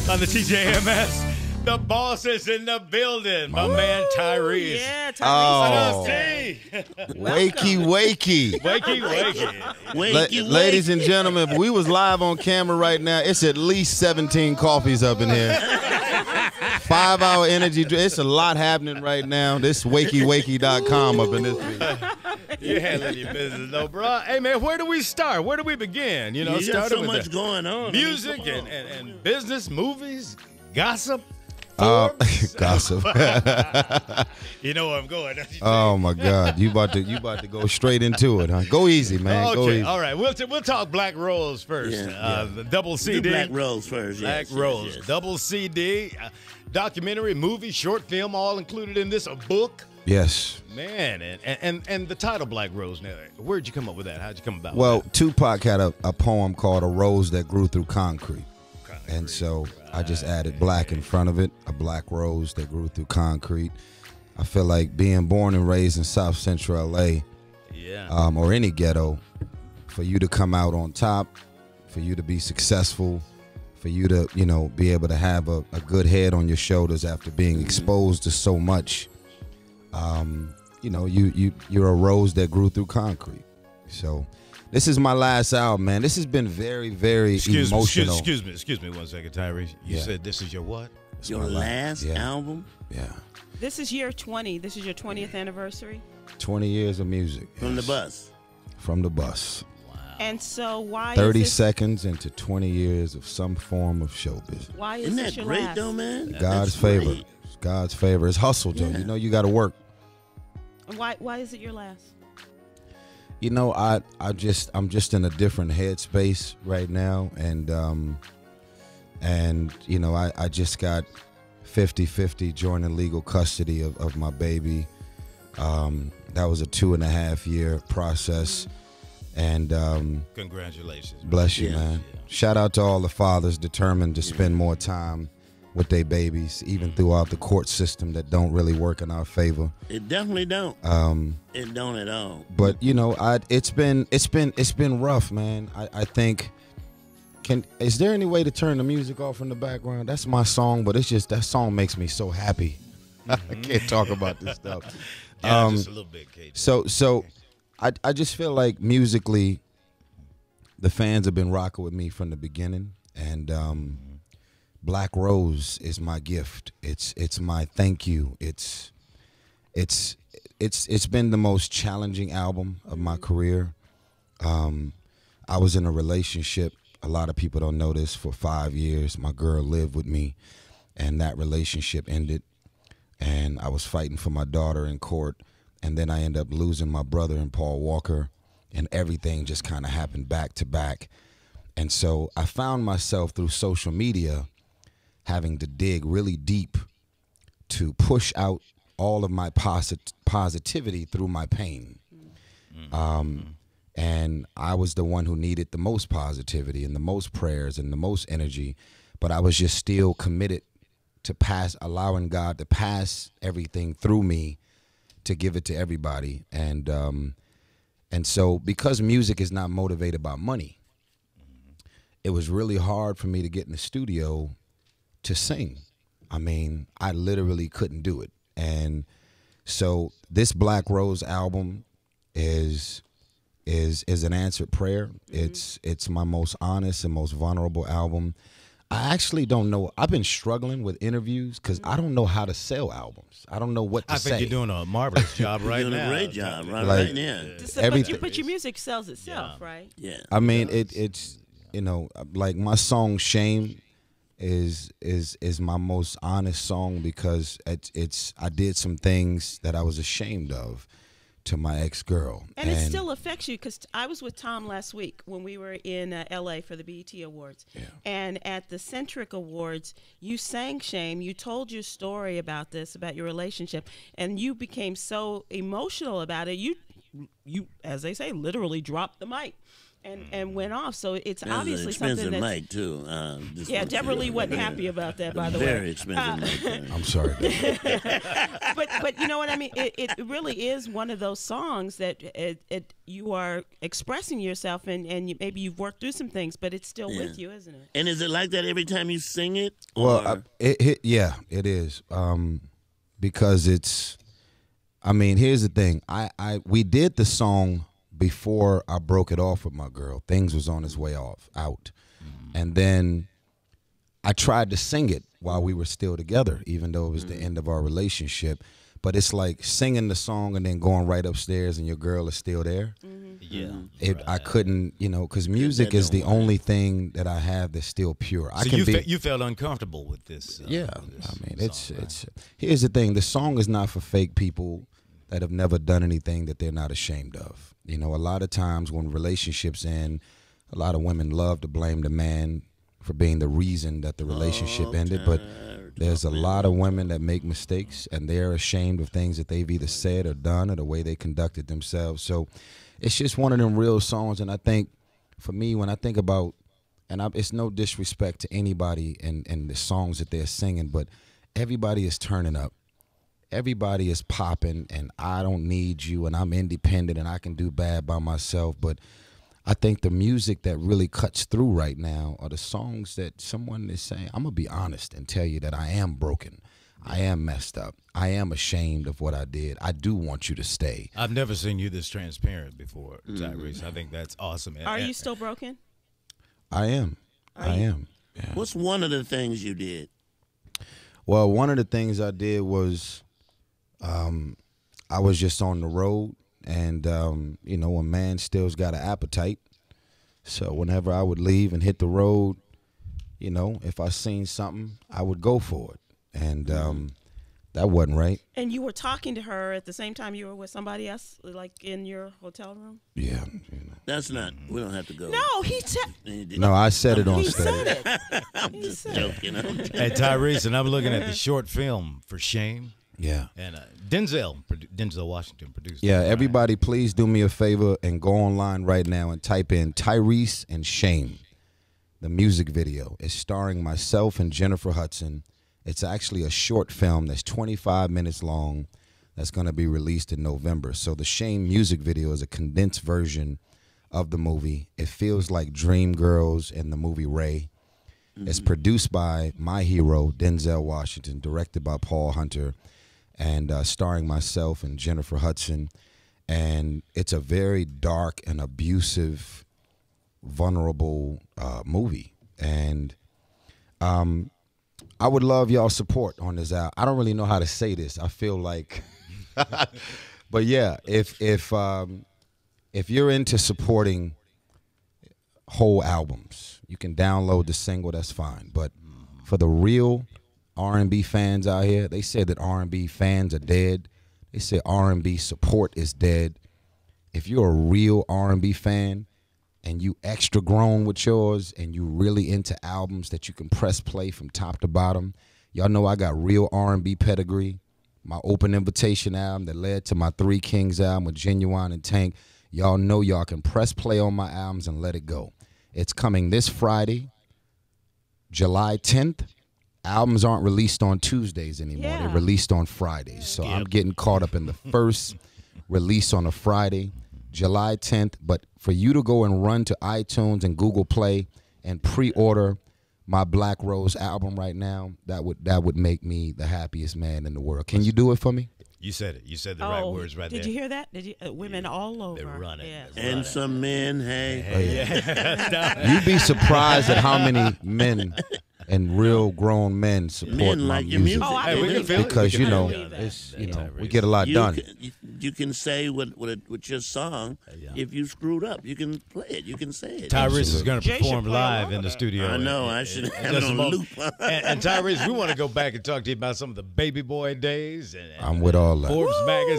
on the TJMS. The boss is in the building. My man Tyrese. Yeah, Tyrese. Oh. Wakey. Wakey. Ladies and gentlemen, if we was live on camera right now, it's at least 17 coffees up in here. 5-hour energy. It's a lot happening right now. This wakey.com up in this bitch. You're handling your business, though, bro. Hey, man, where do we start? Where do we begin? You know, you got started so with much going on. music and business, movies, gossip. Gossip. You know where I'm going. Oh my God, you about to go straight into it, huh? Go easy, man. Okay, Go easy. all right. We'll talk Black Rose first. The double CD. Do Black Rose first. Black Rose, yes. double CD, documentary, movie, short film, all included in this. A book. Yes. Man, and the title Black Rose. Now, where'd you come up with that? How'd you come about? Well, Tupac had a poem called "A Rose That Grew Through Concrete." And so I just added black in front of it, a black rose that grew through concrete. I feel like being born and raised in South Central LA, or any ghetto, for you to come out on top, for you to be successful, for you to, be able to have a good head on your shoulders after being exposed to so much, you're a rose that grew through concrete. So this is my last album, man. This has been very, very emotional. Excuse me 1 second, Tyrese. You said this is your what? It's your last album? Yeah. This is year 20. This is your 20th anniversary. 20 years of music. From the bus. From the bus. Wow. And so why 30 is this, seconds into 20 years of some form of showbiz. why is Isn't this that your great, last? though, man? God's That's favor. great. It's God's favor. It's hustle, Joe. Yeah. You got to work. And why is it your last? I'm just in a different headspace right now, and I just got 50-50 joining legal custody of my baby. That was a 2.5 year process, and Congratulations. bless you, Yeah. man. Shout out to all the fathers determined to spend more time with their babies, even throughout the court system that don't really work in our favor. It definitely don't. It don't at all. But it's been rough, man. I think. Is there any way to turn the music off in the background? That's my song, but it's just that song makes me so happy. I can't talk about this stuff. Just a little bit, Kate. So I just feel like musically, the fans have been rocking with me from the beginning, and Black Rose is my gift. It's my thank you. It's been the most challenging album of my career. I was in a relationship. A lot of people don't know this. For 5 years, my girl lived with me, and that relationship ended. And I was fighting for my daughter in court, and then I ended up losing my brother and Paul Walker, and everything just kind of happened back to back. And so I found myself through social media having to dig really deep to push out all of my positivity through my pain. And I was the one who needed the most positivity and the most prayers and the most energy, but I was just still committed to allowing God to pass everything through me to give it to everybody. And so because music is not motivated by money, it was really hard for me to get in the studio to sing. I mean, I literally couldn't do it. And so this Black Rose album is an answered prayer. It's my most honest and most vulnerable album. I actually don't know. I've been struggling with interviews because I don't know how to sell albums. I don't know what to say. I think you're doing a marvelous job right now. You're doing a great job Like, now. But your music sells itself, right? Yeah. I mean, it's like my song "Shame" is my most honest song because I did some things that I was ashamed of to my ex-girl. And it still affects you because I was with Tom last week when we were in L.A. for the BET Awards. Yeah. And at the Centric Awards, you sang Shame. You told your story about this, about your relationship, and you became so emotional about it. You, as they say, literally dropped the mic. and went off. So it's That was an obviously expensive something that's mic too. yeah. Deborah Lee wasn't happy about that, by the way. Very expensive mic. I'm sorry. But you know what I mean. It really is one of those songs that you are expressing yourself and maybe you've worked through some things, but it's still with you, isn't it? And is it like that every time you sing it? Well, yeah, it is. Because it's. I mean, here's the thing. We did the song before I broke it off with my girl. Things was on its way out. And then I tried to sing it while we were still together, even though it was the end of our relationship. But it's like singing the song and then going right upstairs and your girl is still there. Yeah. I couldn't, because music is the only thing that I have that's still pure. So you felt uncomfortable with this? Yeah. I mean, it's here's the thing. The song is not for fake people that have never done anything that they're not ashamed of. A lot of times when relationships end, a lot of women love to blame the man for being the reason that the relationship ended. But there's a lot of women that make mistakes and they're ashamed of things that they've either said or done or the way they conducted themselves. So it's just one of them real songs. And I think for me, when I think about, it's no disrespect to anybody and the songs that they're singing, but everybody is turning up. Everybody is popping, and I don't need you, and I'm independent, and I can do bad by myself. But I think the music that really cuts through right now are the songs that someone is saying, I'm going to be honest and tell you that I am broken. I am messed up. I am ashamed of what I did. I do want you to stay. I've never seen you this transparent before, Tyrese. I think that's awesome. Are you still broken? I am. I am. Yeah. What's one of the things you did? Well, one of the things I did was I was just on the road, and, a man still's got an appetite. So whenever I would leave and hit the road, if I seen something, I would go for it. And that wasn't right. And you were talking to her at the same time you were with somebody else, like in your hotel room? Yeah. That's not, we don't have to go. No, he said. No, I said it on He stage. said it. I'm just joking. Hey, Tyrese, and I'm looking at the short film for Shame. Yeah. And Denzel Washington produced it. Yeah, everybody please do me a favor and go online right now and type in Tyrese and Shame. The music video is starring myself and Jennifer Hudson. It's actually a short film that's 25 minutes long that's going to be released in November. So the Shame music video is a condensed version of the movie. It feels like Dreamgirls and the movie Ray. It's produced by my hero, Denzel Washington, directed by Paul Hunter, and starring myself and Jennifer Hudson. And it's a very dark and abusive, vulnerable movie. And I would love y'all support on this album. I don't really know how to say this. I feel like, but yeah, if you're into supporting whole albums, you can download the single. That's fine. But for the real R&B fans out here, they say that R&B fans are dead. They say R&B support is dead. If you're a real R&B fan and you extra grown with yours and you really into albums that you can press play from top to bottom, y'all know I got real R&B pedigree. My Open Invitation album that led to my Three Kings album with Genuine and Tank. Y'all know y'all can press play on my albums and let it go. It's coming this Friday, July 10th. Albums aren't released on Tuesdays anymore. Yeah. They're released on Fridays. So I'm getting caught up in the first release on a Friday, July 10th. But for you to go and run to iTunes and Google Play and pre-order my Black Rose album right now, that would make me the happiest man in the world. Can you do it for me? You said it. You said the right words right there. Did you hear that? Did you? Women all over. They're running. Yeah. And some men, hey. You'd be surprised at how many men and real grown men support Men my like your music. music. Oh, I Hey, we believe can feel that. it. Because We can I feel believe that. it's Tyrese. we get a lot done. You can say with your song, if you screwed up, you can play it. You can say it. Tyrese is going to Jay should perform play live along in the with studio. I know. in- I should in have just it a on moment. loop. and Tyrese, we want to go back and talk to you about some of the Baby Boy days and I'm with all that. Forbes magazine.